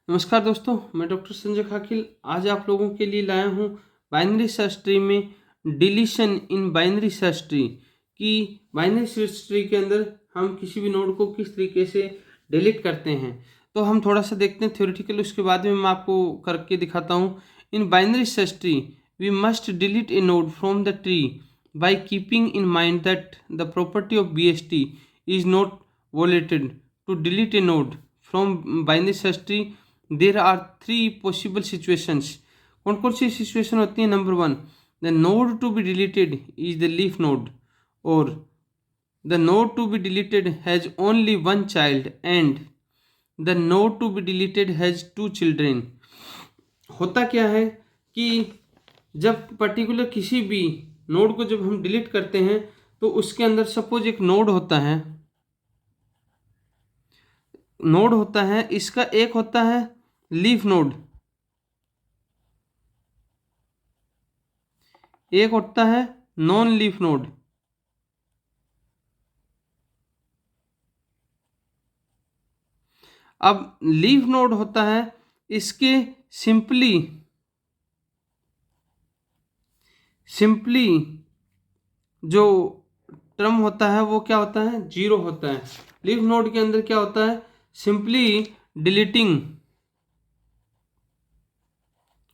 नमस्कार दोस्तों, मैं डॉक्टर संजय खाकिल आज आप लोगों के लिए लाया हूँ बाइनरी सर्च ट्री में डिलीशन इन बाइनरी सर्च ट्री कि बाइनरी सर्च ट्री के अंदर हम किसी भी नोड को किस तरीके से डिलीट करते हैं। तो हम थोड़ा सा देखते हैं थ्योरेटिकल, उसके बाद में मैं आपको करके दिखाता हूँ। In binary search tree we must delete a node from the tree by keeping in mind that the property of BST is not violated. To delete a node from binary search tree there are 3 possible situations. कौन कौन सी situation होती है? Number 1, the node to be deleted is the leaf node, और the node to be deleted has only 1 child and the node to be deleted has 2 children. होता क्या है कि जब पर्टिकुलर किसी भी नोड को जब हम डिलीट करते हैं तो उसके अंदर सपोज एक नोड होता है, इसका एक होता है लीफ नोड, एक होता है नॉन लीफ नोड। अब लीफ नोड होता है, इसके सिंपली जो टर्म होता है वो क्या होता है? 0 होता है। लीफ नोड के अंदर क्या होता है? सिंपली डिलीटिंग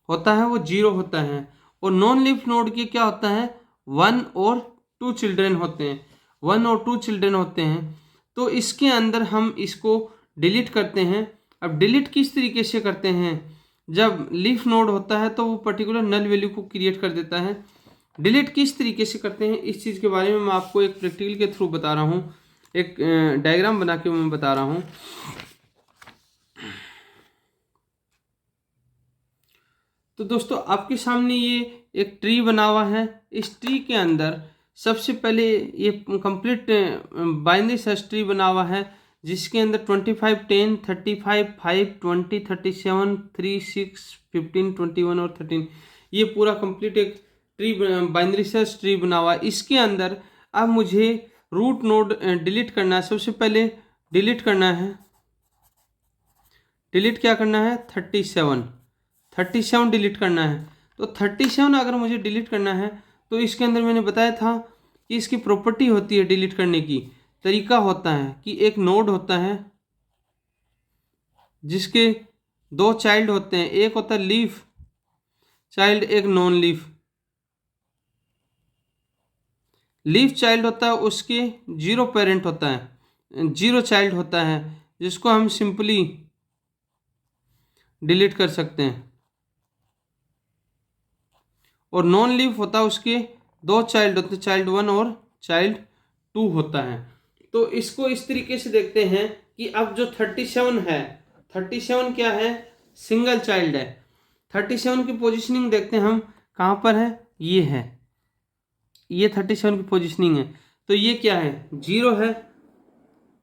होता है, वो 0 होता है। और नॉन लीफ नोड के क्या होता है? 1 और 2 चिल्ड्रेन होते हैं, 1 और 2 चिल्ड्रेन होते हैं। तो इसके अंदर हम इसको डिलीट करते हैं। अब डिलीट किस तरीके से करते हैं? जब लीफ नोड होता है तो वो पर्टिकुलर नल वैल्यू को क्रिएट कर देता है। डिलीट किस तरीके से करते हैं इस चीज़ के बारे में मैं आपको एक प्रैक्टिकल के थ्रू बता रहा हूँ, एक डायग्राम बना के मैं बता रहा हूँ। तो दोस्तों आपके सामने ये एक ट्री बना हुआ है। इस ट्री के अंदर सबसे पहले ये कंप्लीट बाइनरी सर्च ट्री बना हुआ है, जिसके अंदर 25, 10, 35, 5, 20, 37, 3, 6, 15, 21 और 13 ये पूरा कंप्लीट एक ट्री बाइनरी सर्च ट्री बना हुआ है। इसके अंदर अब मुझे रूट नोड डिलीट करना है। सबसे पहले डिलीट करना है, डिलीट क्या करना है? 37 डिलीट करना है। तो 37 अगर मुझे डिलीट करना है तो इसके अंदर मैंने बताया था कि इसकी प्रॉपर्टी होती है डिलीट करने की। तरीका होता है कि एक नोड होता है जिसके 2 चाइल्ड होते हैं, एक होता है लीफ चाइल्ड, एक नॉन लीफ। लीफ चाइल्ड होता है, उसके 0 पेरेंट होता है, 0 चाइल्ड होता है, जिसको हम सिंपली डिलीट कर सकते हैं। और नॉन लीफ होता है, उसके 2 चाइल्ड होते हैं, चाइल्ड 1 और चाइल्ड 2 होता है। तो इसको इस तरीके से देखते हैं कि अब जो 37 है, 37 क्या है? सिंगल चाइल्ड है। 37 की पोजीशनिंग देखते हैं हम कहाँ पर है। ये है, ये 37 की पोजीशनिंग है। तो ये क्या है? 0 है,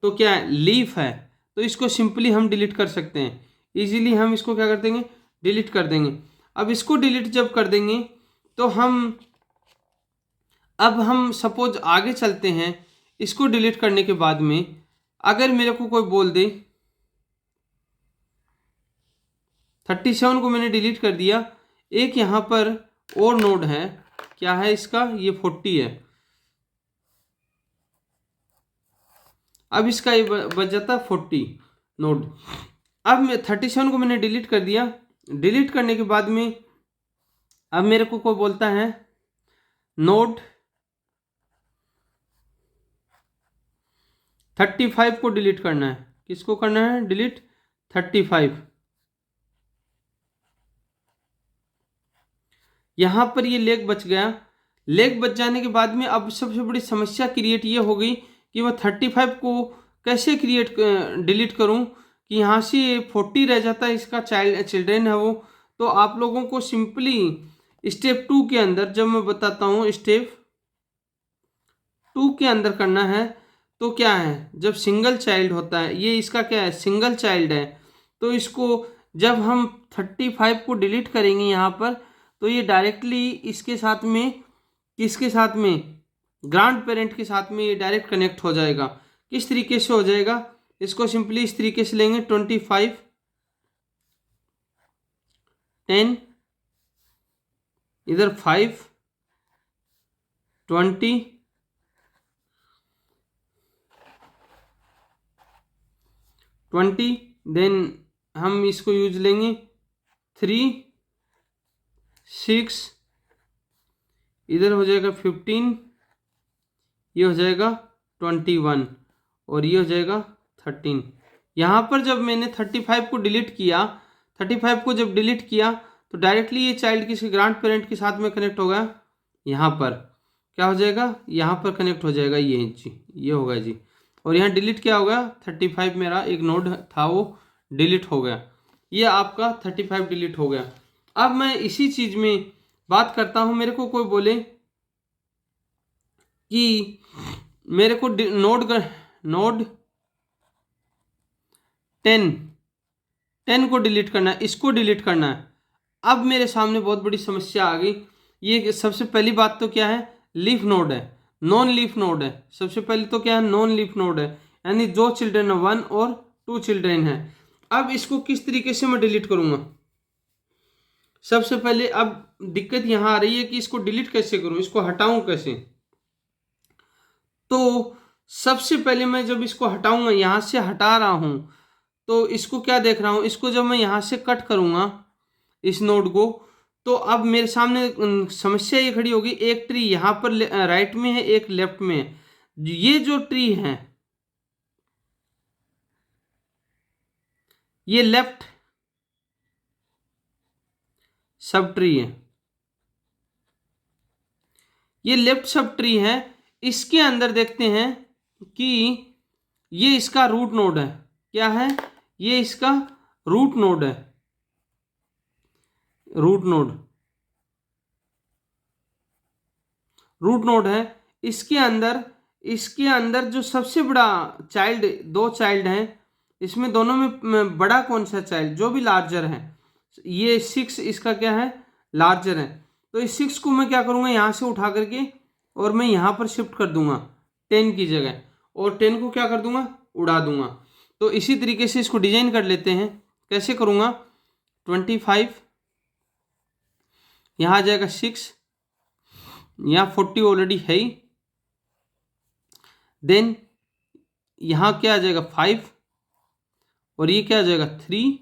तो क्या है? लीफ है। तो इसको सिंपली हम डिलीट कर सकते हैं इजीली। हम इसको क्या कर देंगे? डिलीट कर देंगे। अब इसको डिलीट जब कर देंगे तो अब हम सपोज आगे चलते हैं। इसको डिलीट करने के बाद में अगर मेरे को कोई बोल दे 37 को मैंने डिलीट कर दिया, एक यहाँ पर और नोड है, क्या है इसका? ये 40 है। अब इसका ये बच जाता है 40 नोड। अब मैं 37 को मैंने डिलीट कर दिया। डिलीट करने के बाद में अब मेरे को कोई बोलता है नोड 35 को डिलीट करना है। किसको करना है डिलीट? 35। यहाँ पर ये लेग बच गया। लेग बच जाने के बाद में अब सबसे बड़ी समस्या क्रिएट ये हो गई कि मैं 35 को कैसे डिलीट करूँ कि यहाँ से 40 रह जाता है, इसका चिल्ड्रेन है वो। तो आप लोगों को सिंपली स्टेप 2 के अंदर, जब मैं बताता हूँ स्टेप 2 के अंदर करना है, तो क्या है? जब सिंगल चाइल्ड होता है, ये इसका क्या है? सिंगल चाइल्ड है। तो इसको जब हम 35 को डिलीट करेंगे यहाँ पर, तो ये डायरेक्टली इसके साथ में, किसके साथ में? ग्रैंड पेरेंट के साथ में ये डायरेक्ट कनेक्ट हो जाएगा। किस तरीके से हो जाएगा? इसको सिंपली इस तरीके से लेंगे 25 10, इधर 5, 20, 20, देन हम इसको यूज लेंगे 3, 6, इधर हो जाएगा 15, ये हो जाएगा 21 और ये हो जाएगा 13। यहाँ पर जब मैंने 35 को डिलीट किया, 35 को जब डिलीट किया तो डायरेक्टली ये चाइल्ड किसी ग्रैंड पेरेंट के साथ में कनेक्ट होगा। यहाँ पर क्या हो जाएगा, यहाँ पर कनेक्ट हो जाएगा ये जी, ये होगा जी। और यहाँ डिलीट क्या होगा, 35 मेरा एक नोड था वो डिलीट हो गया, ये आपका 35 डिलीट हो गया। अब मैं इसी चीज़ में बात करता हूँ, मेरे को कोई बोले कि मेरे को नोड 10 को डिलीट करना है, इसको डिलीट करना है। अब मेरे सामने बहुत बड़ी समस्या आ गई। ये सबसे पहली बात तो क्या है, लीफ नोड है, नॉन लीफ नोड है। सबसे पहले तो क्या है, नॉन लीफ नोड है, यानी जो चिल्ड्रन 1 और 2 चिल्ड्रन है। अब इसको किस तरीके से मैं डिलीट करूंगा, सबसे पहले अब दिक्कत यहां आ रही है कि इसको डिलीट कैसे करूं, इसको हटाऊं कैसे। तो सबसे पहले मैं जब इसको हटाऊंगा, यहां से हटा रहा हूं, तो इसको क्या देख रहा हूं, इसको जब मैं यहां से कट करूंगा इस नोड को, तो अब मेरे सामने समस्या ये खड़ी होगी, एक ट्री यहां पर राइट में है, एक लेफ्ट में है। ये जो ट्री है ये लेफ्ट सब ट्री है, ये लेफ्ट सब ट्री है। इसके अंदर देखते हैं कि ये इसका रूट नोड है, क्या है, ये इसका रूट नोड है, रूट नोड है। इसके अंदर जो सबसे बड़ा चाइल्ड, 2 चाइल्ड हैं, इसमें दोनों में बड़ा कौन सा चाइल्ड, जो भी लार्जर है, ये 6 इसका क्या है, लार्जर है। तो इस 6 को मैं क्या करूंगा, यहां से उठा करके और मैं यहां पर शिफ्ट कर दूंगा 10 की जगह, और 10 को क्या कर दूंगा, उड़ा दूंगा। तो इसी तरीके से इसको डिजाइन कर लेते हैं, कैसे करूंगा, 25 यहां आ जाएगा 6, यहाँ 40 ऑलरेडी है ही, देन यहाँ क्या आ जाएगा 5 और ये क्या आ जाएगा 3,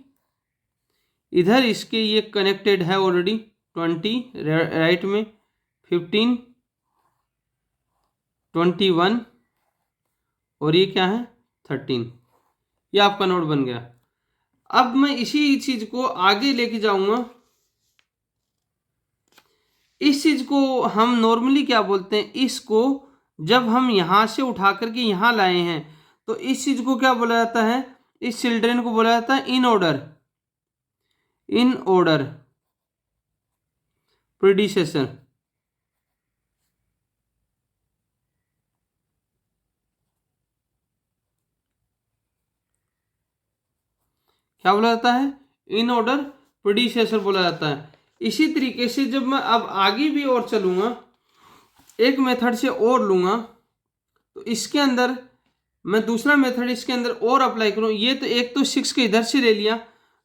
इधर इसके ये कनेक्टेड है ऑलरेडी 20 राइट में, 15, 21 और ये क्या है 13, ये आपका नोड बन गया। अब मैं इसी चीज को आगे लेके जाऊंगा। इस चीज को हम नॉर्मली क्या बोलते हैं, इसको जब हम यहां से उठा करके यहां लाए हैं तो इस चीज को क्या बोला जाता है, इस चिल्ड्रन को बोला जाता है इन ऑर्डर प्रीडिसेसर। क्या बोला जाता है, इन ऑर्डर प्रीडिसेसर बोला जाता है। इसी तरीके से जब मैं अब आगे भी और चलूंगा, एक मेथड से और लूंगा, तो इसके अंदर मैं दूसरा मेथड इसके अंदर और अप्लाई करूं। ये तो एक तो 6 के इधर से ले लिया,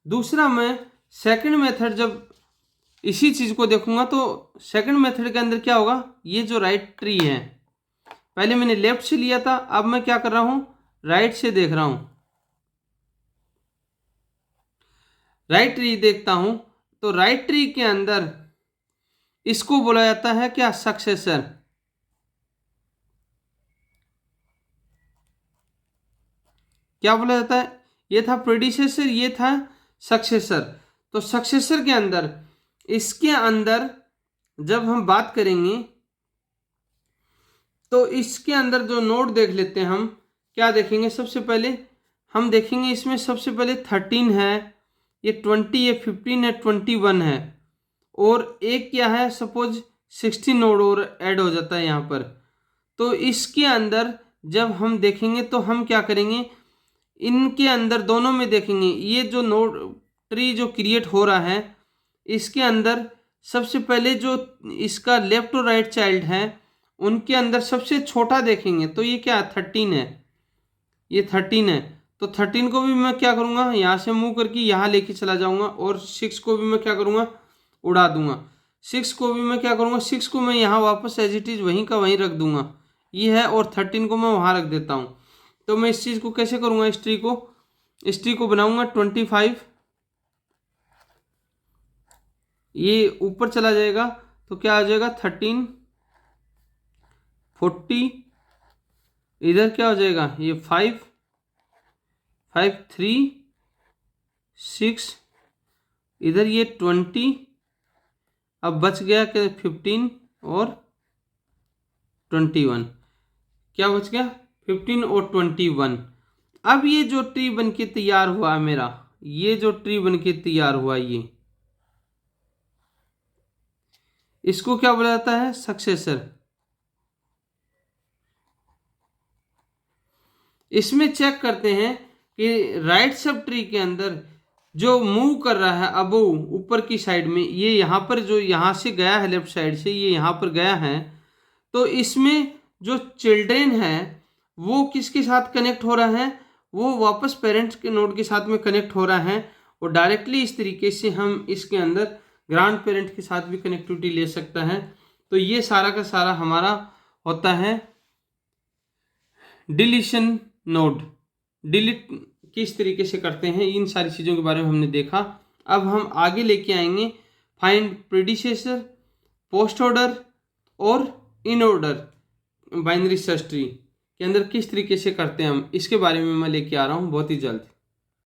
दूसरा मैं सेकंड मेथड जब इसी चीज को देखूंगा तो सेकंड मेथड के अंदर क्या होगा, ये जो राइट ट्री है, पहले मैंने लेफ्ट से लिया था, अब मैं क्या कर रहा हूं, राइट से देख रहा हूं, राइट ट्री देखता हूं। तो राइट ट्री के अंदर इसको बोला जाता है क्या, सक्सेसर। क्या बोला जाता है, ये था प्रेडिसेसर, ये था सक्सेसर। तो सक्सेसर के अंदर, इसके अंदर जब हम बात करेंगे तो इसके अंदर जो नोड देख लेते हैं, हम क्या देखेंगे, सबसे पहले हम देखेंगे इसमें सबसे पहले 13 है, ये 20 है, 15 है, 21 है, और एक क्या है, सपोज 16 नोड और ऐड हो जाता है यहाँ पर। तो इसके अंदर जब हम देखेंगे तो हम क्या करेंगे, इनके अंदर दोनों में देखेंगे, ये जो नोड ट्री जो क्रिएट हो रहा है, इसके अंदर सबसे पहले जो इसका लेफ्ट और राइट चाइल्ड है उनके अंदर सबसे छोटा देखेंगे तो ये क्या 13 है, ये 13 है। तो 13 को भी मैं क्या करूँगा, यहाँ से मूव करके यहाँ लेके चला जाऊँगा और 6 को भी मैं क्या करूँगा, उड़ा दूंगा। 6 को भी मैं क्या करूँगा, 6 को मैं यहाँ वापस एज इट इज़ वहीं का वहीं रख दूंगा, ये है, और 13 को मैं वहाँ रख देता हूँ। तो मैं इस चीज़ को कैसे करूँगा, इस ट्री को बनाऊँगा 25, ये ऊपर चला जाएगा तो क्या आ जाएगा 13, 40, इधर क्या हो जाएगा, ये 5, 5, 3, 6, इधर ये 20, अब बच गया क्या 15 और 21, क्या बच गया 15 और 21। अब ये जो ट्री बनके तैयार हुआ मेरा, ये जो ट्री बनके तैयार हुआ, ये इसको क्या बोला जाता है, सक्सेसर। इसमें चेक करते हैं कि राइट सब ट्री के अंदर जो मूव कर रहा है अब ऊपर की साइड में, ये यहाँ पर जो यहाँ से गया है लेफ्ट साइड से, ये यहाँ पर गया है, तो इसमें जो चिल्ड्रेन है वो किसके साथ कनेक्ट हो रहा है, वो वापस पेरेंट्स के नोड के साथ में कनेक्ट हो रहा है। और डायरेक्टली इस तरीके से हम इसके अंदर ग्रांड पेरेंट के साथ भी कनेक्टिविटी ले सकता है। तो ये सारा का सारा हमारा होता है डिलीशन नोड। डिलीट किस तरीके से करते हैं, इन सारी चीज़ों के बारे में हमने देखा। अब हम आगे लेके आएंगे फाइंड प्रीडिसेसर, पोस्ट ऑर्डर और in order binary search tree के अंदर किस तरीके से करते हैं हम, इसके बारे में मैं लेके आ रहा हूँ बहुत ही जल्द।